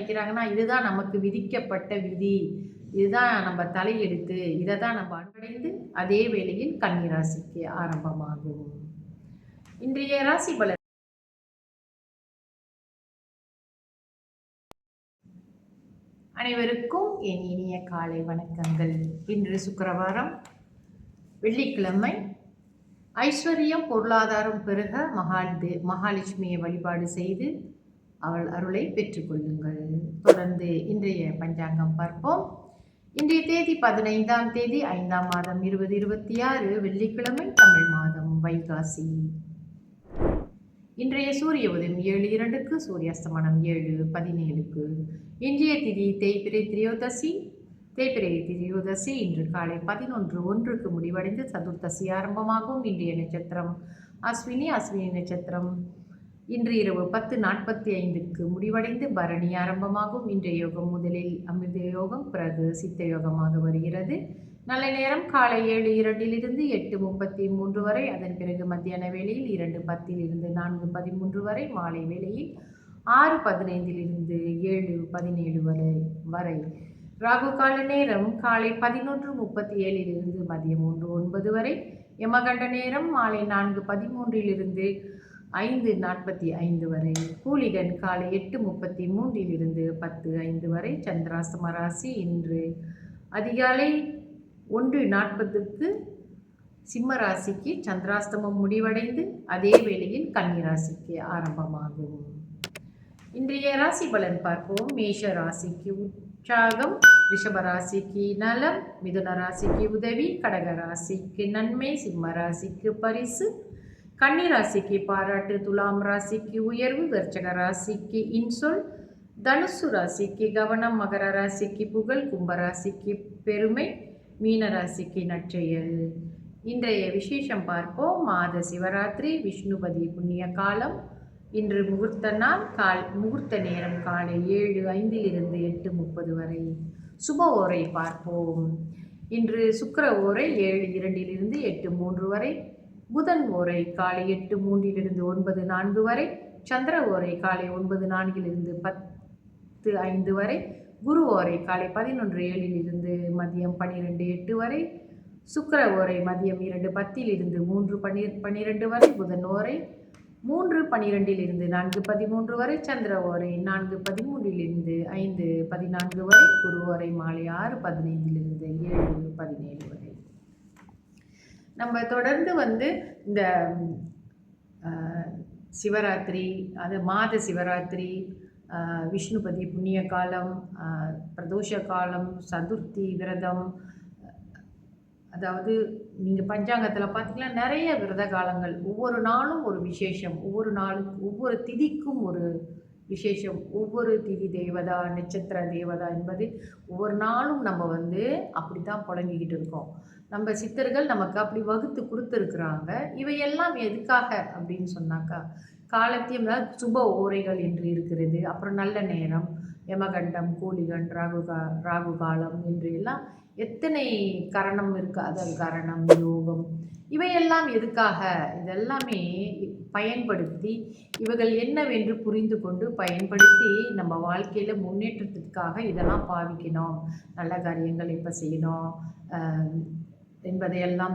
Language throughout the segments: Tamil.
நினைக்கிறாங்கன்னா இதுதான் நமக்கு விதிக்கப்பட்ட விதி, இதுதான் நம்ம தலையெழுத்து, இதை தான் நம்ம அடைந்து அதே வேளையில் கன்னி ராசிக்கு ஆரம்பமாகும். இன்றைய ராசி பலன். அனைவருக்கும் என் இனிய காலை வணக்கங்கள். இன்று சுக்கிரவாரம், வெள்ளிக்கிழமை. ஐஸ்வர்யம் பொருளாதாரம் பெருக மகாலட்சுமியை வழிபாடு செய்து அவள் அருளை பெற்றுக்கொள்ளுங்கள். தொடர்ந்து இன்றைய பஞ்சாங்கம் பார்ப்போம். இன்றைய தேதி 15ஆம் தேதி 5ஆம் மாதம் 2026 வெள்ளிக்கிழமை, தமிழ் மாதம் வைகாசி. இன்றைய சூரிய உதயம் 7:02க்கு, சூரிய அஸ்தமனம் 7:17க்கு. இன்றைய திதி தேய்பிறை திரியோதசி. தேய்பிறை திரியோதசி இன்று காலை 11:01க்கு முடிவடைந்து சதுர்த்தசி ஆரம்பமாகும். இன்றைய நட்சத்திரம் அஸ்வினி. அஸ்வினி நட்சத்திரம் இன்று இரவு 10:45க்கு முடிவடைந்து பரணி ஆரம்பமாகும். இன்றைய யோகம் முதலில் அமிர்த யோகம், பிறகு சித்த யோகமாக வருகிறது. நல்ல நேரம் காலை 7:02 8:33 வரை. அதன் பிறகு மத்தியான வேளையில் 2:10 4:13 வரை. மாலை வேளையில் 6:15 7:17 வரை. ராகு கால நேரம் காலை 11:37 மதியம் 1:09 வரை. யமகண்ட நேரம் மாலை 4:13 5:45 வரை. கூலிகன் காலை 8:33 10:05 வரை. சந்திராஸ்தம ராசி இன்று அதிகாலை 1:40க்கு சிம்ம ராசிக்கு சந்திராஸ்தமம் முடிவடைந்து அதே வேளையில் கன்னி ராசிக்கு ஆரம்பமாகும். இன்றைய ராசி பலன் பார்ப்போம். மேஷ ராசிக்கு உற்சாகம், ரிஷப ராசிக்கு நலம், மிதுன ராசிக்கு உதவி, கடக ராசிக்கு நன்மை, சிம்ம ராசிக்கு பரிசு, கன்னி ராசிக்கு பாராட்டு, துலாம் ராசிக்கு உயர்வு, விருச்சிக ராசிக்கு இன்சொல், தனுசு ராசிக்கு கவனம், மகர ராசிக்கு புகழ், கும்ப ராசிக்கு பெருமை, மீன ராசிக்கு நற்செயல். இன்றைய விசேஷம் பார்ப்போம். மாத சிவராத்திரி, விஷ்ணுபதி புண்ணிய காலம். இன்று முகூர்த்த நாள். முகூர்த்த நேரம் காலை 7:05 8:30 வரை. சுப ஓரை பார்ப்போம். இன்று சுக்கிர ஓரை 7:02 8:03 வரை. புதன் ஓரை காலை 8:03 9:04 வரை. சந்திர ஓரை காலை 9:04 10:05 வரை. குரு ஓரை காலை 11:07 மதியம் 12:08 வரை. சுக்கிர ஓரை மதியம் 2:10 3:12 வரை. புதன் ஓரை 3:12 4:13 வரை. சந்திர ஓரை 4:13 5:14 வரை. குரு ஓரை மாலை 6:15 7:17 வரை. நம்ம தொடர்ந்து இந்த சிவராத்திரி, அது மாத சிவராத்திரி, விஷ்ணுபதி புண்ணிய காலம், பிரதோஷ காலம், சதுர்த்தி விரதம், அதாவது நீங்கள் பஞ்சாங்கத்தில் பார்த்தீங்கன்னா நிறைய விரத காலங்கள், ஒவ்வொரு நாளும் ஒரு விசேஷம், ஒவ்வொரு நாளும் ஒவ்வொரு திதிக்கும் ஒரு விசேஷம், ஒவ்வொரு திதி தேவதா நட்சத்திர தேவதா என்பது ஒவ்வொரு நாளும் நம்ம அப்படி தான் புழங்கிக்கிட்டு இருக்கோம். நம்ம சித்தர்கள் நமக்கு அப்படி வகுத்து கொடுத்துருக்குறாங்க. இவையெல்லாம் எதுக்காக அப்படின்னு சொன்னாக்கா, காலத்தியம் சுப ஓரைகள் என்று இருக்கிறது, அப்புறம் நல்ல நேரம், யமகண்டம், கூலிகன், ராகு காலம் என்று எல்லாம் எத்தனை கரணம் இருக்குது. அதன் கரணம், யோகம், இவையெல்லாம் எதுக்காக? இதெல்லாமே பயன்படுத்தி இவைகள் என்னவென்று புரிந்து கொண்டு பயன்படுத்தி நம்ம வாழ்க்கையில் முன்னேற்றத்திற்காக இதெல்லாம் பாவிக்கணும். நல்ல காரியங்கள் எப்போ செய்யணும் என்பதையெல்லாம்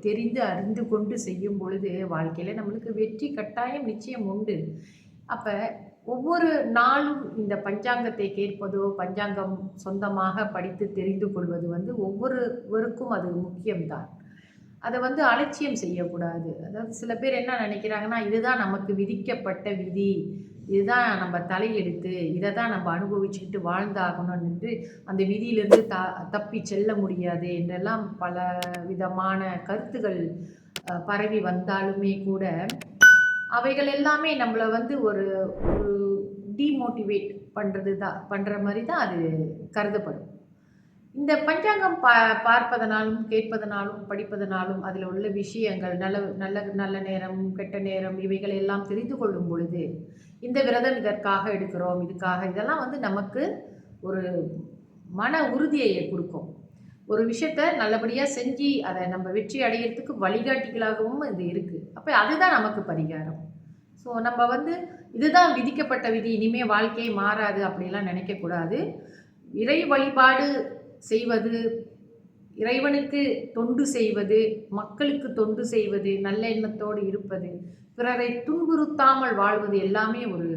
தெரிந்து அறிந்து கொண்டு செய்யும் பொழுது வாழ்க்கையில் நம்மளுக்கு வெற்றி கட்டாயம் நிச்சயம் உண்டு. அப்போ ஒவ்வொரு நாளும் இந்த பஞ்சாங்கத்தை கேட்பதோ, பஞ்சாங்கம் சொந்தமாக படித்து தெரிந்து கொள்வது ஒவ்வொருவருக்கும் அது முக்கியம்தான். அதை அலட்சியம் செய்யக்கூடாது. அதாவது சில பேர் என்ன நினைக்கிறாங்கன்னா, இதுதான் நமக்கு விதிக்கப்பட்ட விதி, இதுதான் நம்ம தலையெழுத்து, இதை தான் நம்ம அனுபவிச்சுக்கிட்டு வாழ்ந்தாகணும்னு அந்த விதியிலிருந்து தப்பி செல்ல முடியாது என்றெல்லாம் பல விதமான கருத்துகள் பரவி வந்தாலுமே கூட அவைகள் எல்லாமே நம்மளை ஒரு டிமோட்டிவேட் பண்ணுற மாதிரி தான் அது கருதப்படும். இந்த பஞ்சாங்கம் பார்ப்பதனாலும் கேட்பதனாலும் படிப்பதனாலும் அதில் உள்ள விஷயங்கள், நல்ல நேரம், கெட்ட நேரம், இவைகள் எல்லாம் தெரிந்து கொள்ளும் பொழுது இந்த விரதம் இதற்காக எடுக்கிறோம், இதுக்காக, இதெல்லாம் நமக்கு ஒரு மன உறுதியை கொடுக்கும். ஒரு விஷயத்த நல்லபடியாக செஞ்சு அதை நம்ம வெற்றி அடையிறதுக்கு வழிகாட்டிகளாகவும் இது இருக்குது. அப்போ அதுதான் நமக்கு பரிகாரம். ஸோ நம்ம இதுதான் விதிக்கப்பட்ட விதி, இனிமேல் வாழ்க்கையை மாறாது அப்படிலாம் நினைக்கக்கூடாது. இறை வழிபாடு செய்வது, இறைவனுக்கு தொண்டு செய்வது, மக்களுக்கு தொண்டு செய்வது, நல்ல எண்ணத்தோடு இருப்பது, பிறரை துன்புறுத்தாமல் வாழ்வது எல்லாமே ஒரு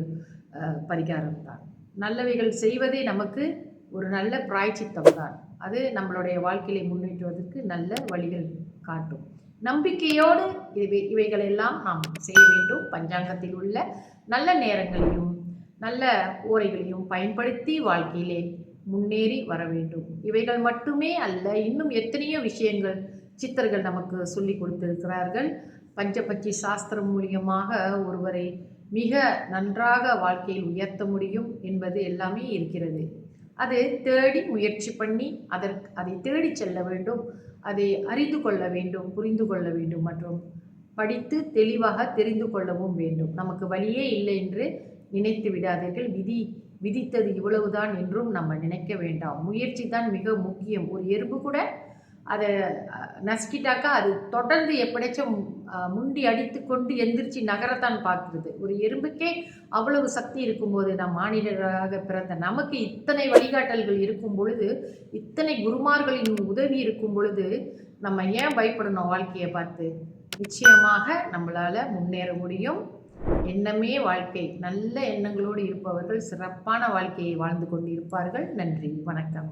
பரிகாரம் தான். நல்லவைகள் செய்வதே நமக்கு ஒரு நல்ல பிராய்ச்சித்தம் தான். அது நம்மளுடைய வாழ்க்கையை முன்னேற்றுவதற்கு நல்ல வழிகள் காட்டும். நம்பிக்கையோடு இவைகளெல்லாம் நாம் செய்ய வேண்டும். பஞ்சாங்கத்தில் உள்ள நல்ல நேரங்களையும் நல்ல ஓரைகளையும் பயன்படுத்தி வாழ்க்கையிலே முன்னேறி வர வேண்டும். இவைகள் மட்டுமே அல்ல, இன்னும் எத்தனையோ விஷயங்கள் சித்தர்கள் நமக்கு சொல்லி கொடுத்திருக்கிறார்கள். பஞ்சபட்சி சாஸ்திரம் மூலியமாக ஒருவரை மிக நன்றாக வாழ்க்கையில் உயர்த்த முடியும் என்பது எல்லாமே இருக்கிறது. அது தேடி முயற்சி பண்ணி அதை தேடி செல்ல வேண்டும், அதை அறிந்து கொள்ள வேண்டும், புரிந்து கொள்ள வேண்டும், மற்றும் படித்து தெளிவாக தெரிந்து கொள்ளவும் வேண்டும். நமக்கு வழியே இல்லை என்று நினைத்து விடாதீர்கள். விதித்தது இவ்வளவுதான் என்றும் நம்ம நினைக்க வேண்டாம். முயற்சி தான் மிக முக்கியம். ஒரு எறும்பு கூட அதை நசுக்கிட்டாக்கா அது தொடர்ந்து எப்படியாச்சும் முண்டி அடித்து கொண்டு எந்திரிச்சு நகரத்தான் பார்க்குறது. ஒரு எறும்புக்கே அவ்வளவு சக்தி இருக்கும்போது, நம் மானிடராக பிறந்த நமக்கு இத்தனை வழிகாட்டல்கள் இருக்கும் பொழுது, இத்தனை குருமார்களின் உதவி இருக்கும் பொழுது, நம்ம ஏன் பயப்படணும்? வாழ்க்கையை பார்த்து நிச்சயமாக நம்மளால் முன்னேற முடியும். எண்ணமே வாழ்க்கை. நல்ல எண்ணங்களோடு இருப்பவர்கள் சிறப்பான வாழ்க்கையை வாழ்ந்து கொண்டு இருப்பார்கள். நன்றி, வணக்கம்.